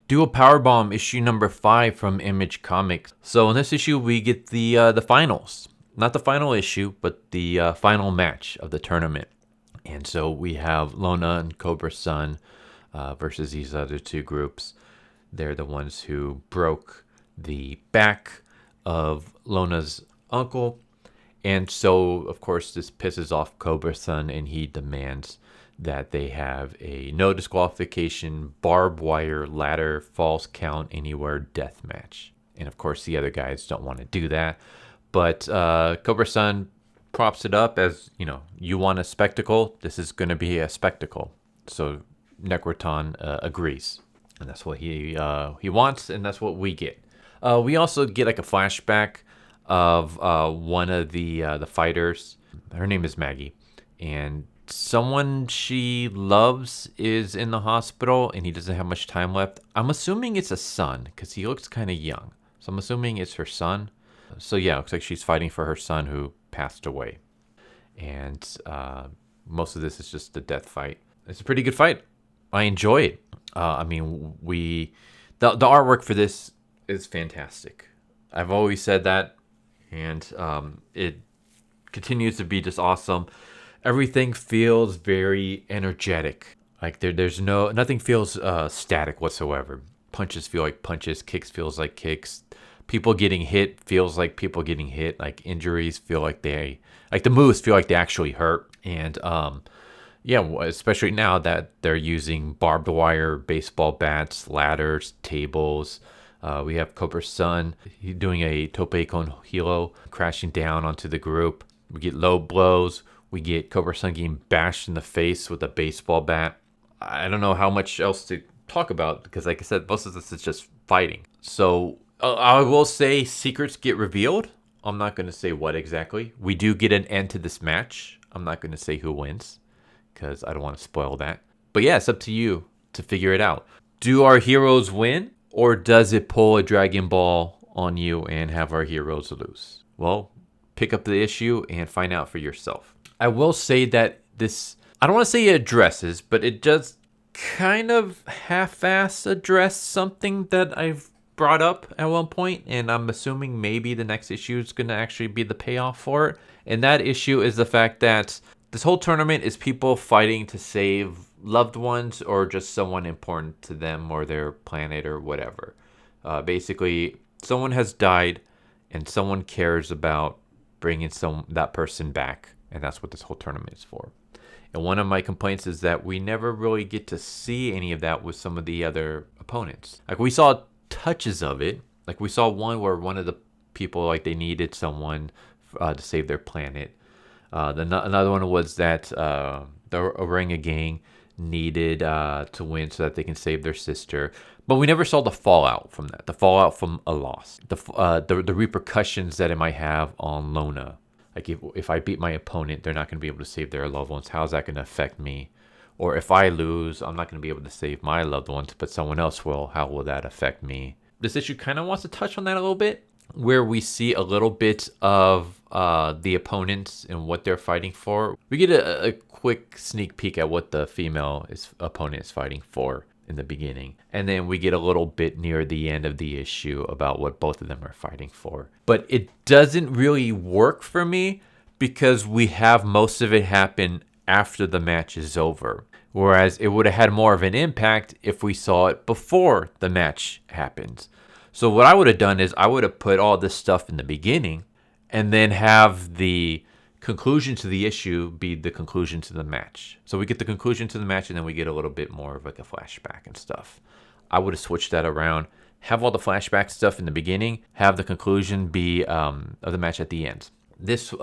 Dual Powerbomb issue number 5 from Image Comics. So in this issue, we get the finals. Not the final issue, but the final match of the tournament. And so we have Lona and Cobra Sun versus these other two groups. They're the ones who broke the back of Lona's uncle. And so, of course, this pisses off Cobra Sun, and he demands that they have a no disqualification, barbed wire, ladder, false count, anywhere death match. And of course, the other guys don't want to do that. But Cobra Sun props it up as, you want a spectacle, this is going to be a spectacle. So Necroton agrees. And that's what he wants, and that's what we get. We also get like a flashback of one of the fighters. Her name is Maggie. And someone she loves is in the hospital, and he doesn't have much time left. I'm assuming it's a son, because he looks kind of young. So I'm assuming it's her son. So yeah, it looks like she's fighting for her son who passed away. And most of this is just the death fight. It's a pretty good fight. I enjoy it. The artwork for this is fantastic. I've always said that, and it continues to be just awesome. Everything feels very energetic. Like nothing feels static whatsoever. Punches feel like punches. Kicks feels like kicks. People getting hit feels like people getting hit. Like injuries feel like the moves feel like they actually hurt. And especially now that they're using barbed wire, baseball bats, ladders, tables. We have Cobra Sun. He's doing a tope con hilo, crashing down onto the group. We get low blows. We get Cobra Sun getting bashed in the face with a baseball bat. I don't know how much else to talk about because, like I said, most of this is just fighting. So I will say secrets get revealed. I'm not going to say what exactly. We do get an end to this match. I'm not going to say who wins because I don't want to spoil that. But yeah, it's up to you to figure it out. Do our heroes win, or does it pull a Dragon Ball on you and have our heroes lose? Well, pick up the issue and find out for yourself. I will say that this, I don't want to say it addresses, but it does kind of half-ass address something that I've brought up at one point, and I'm assuming maybe the next issue is going to actually be the payoff for it. And that issue is the fact that this whole tournament is people fighting to save loved ones or just someone important to them or their planet or whatever. Basically, someone has died and someone cares about bringing that person back. And that's what this whole tournament is for. And one of my complaints is that we never really get to see any of that with some of the other opponents. Like, we saw touches of it. Like, we saw one where one of the people, like, they needed someone to save their planet. Another one was that the Orenga gang needed to win so that they can save their sister. But we never saw the fallout from that. The fallout from a loss. The repercussions that it might have on Lona. Like, if I beat my opponent, they're not going to be able to save their loved ones. How's that going to affect me? Or if I lose, I'm not going to be able to save my loved ones, but someone else will. How will that affect me? This issue kind of wants to touch on that a little bit, where we see a little bit of the opponents and what they're fighting for. We get a quick sneak peek at what the female opponent is fighting for in the beginning. And then we get a little bit near the end of the issue about what both of them are fighting for. But it doesn't really work for me because we have most of it happen after the match is over. Whereas it would have had more of an impact if we saw it before the match happens. So what I would have done is I would have put all this stuff in the beginning and then have the conclusion to the issue be the conclusion to the match. So we get the conclusion to the match and then we get a little bit more of like a flashback and stuff. I would have switched that around. Have all the flashback stuff in the beginning. Have the conclusion be of the match at the end. This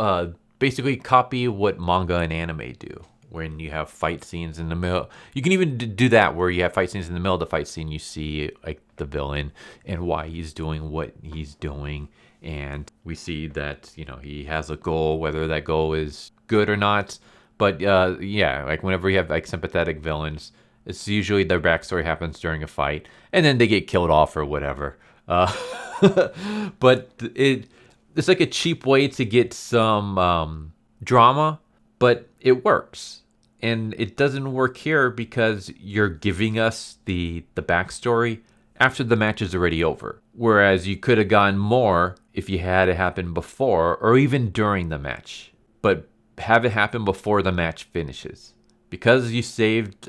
basically copy what manga and anime do. When you have fight scenes in the middle. You can even do that where you have fight scenes in the middle of the fight scene. You see like the villain and why he's doing what he's doing. And we see that, he has a goal, whether that goal is good or not. But like whenever you have like sympathetic villains, it's usually their backstory happens during a fight. And then they get killed off or whatever. But it's like a cheap way to get some drama. But it works. And it doesn't work here because you're giving us the backstory after the match is already over. Whereas you could have gotten more if you had it happen before or even during the match. But have it happen before the match finishes. Because you saved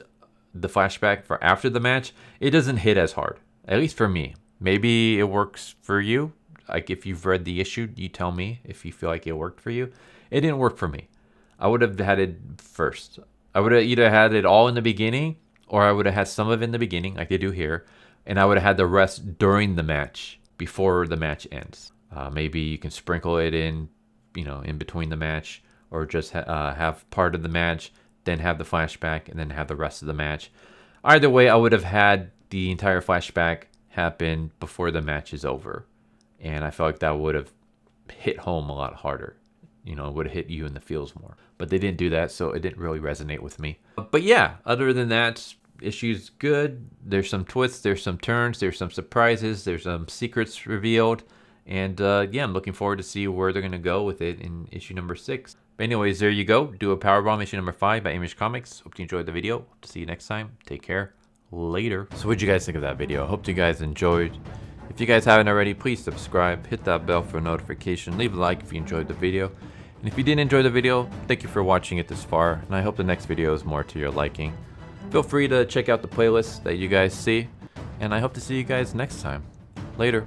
the flashback for after the match, it doesn't hit as hard. At least for me. Maybe it works for you. Like if you've read the issue, you tell me if you feel like it worked for you. It didn't work for me. I would have had it first. I would have either had it all in the beginning, or I would have had some of it in the beginning, like they do here, and I would have had the rest during the match, before the match ends. Maybe you can sprinkle it in, in between the match, or just have part of the match, then have the flashback, and then have the rest of the match. Either way, I would have had the entire flashback happen before the match is over. And I felt like that would have hit home a lot harder. It would have hit you in the feels more. But they didn't do that, so it didn't really resonate with me. But yeah, other than that, issue's good. There's some twists, there's some turns, there's some surprises, there's some secrets revealed. And yeah, I'm looking forward to see where they're going to go with it in issue number 6. But anyways, there you go. Do a Powerbomb issue number 5 by Image Comics. Hope you enjoyed the video. Hope to see you next time. Take care. Later. So what'd you guys think of that video? I hope you guys enjoyed. If you guys haven't already, please subscribe, hit that bell for a notification, leave a like if you enjoyed the video. And if you didn't enjoy the video, thank you for watching it this far, and I hope the next video is more to your liking. Feel free to check out the playlist that you guys see, and I hope to see you guys next time. Later.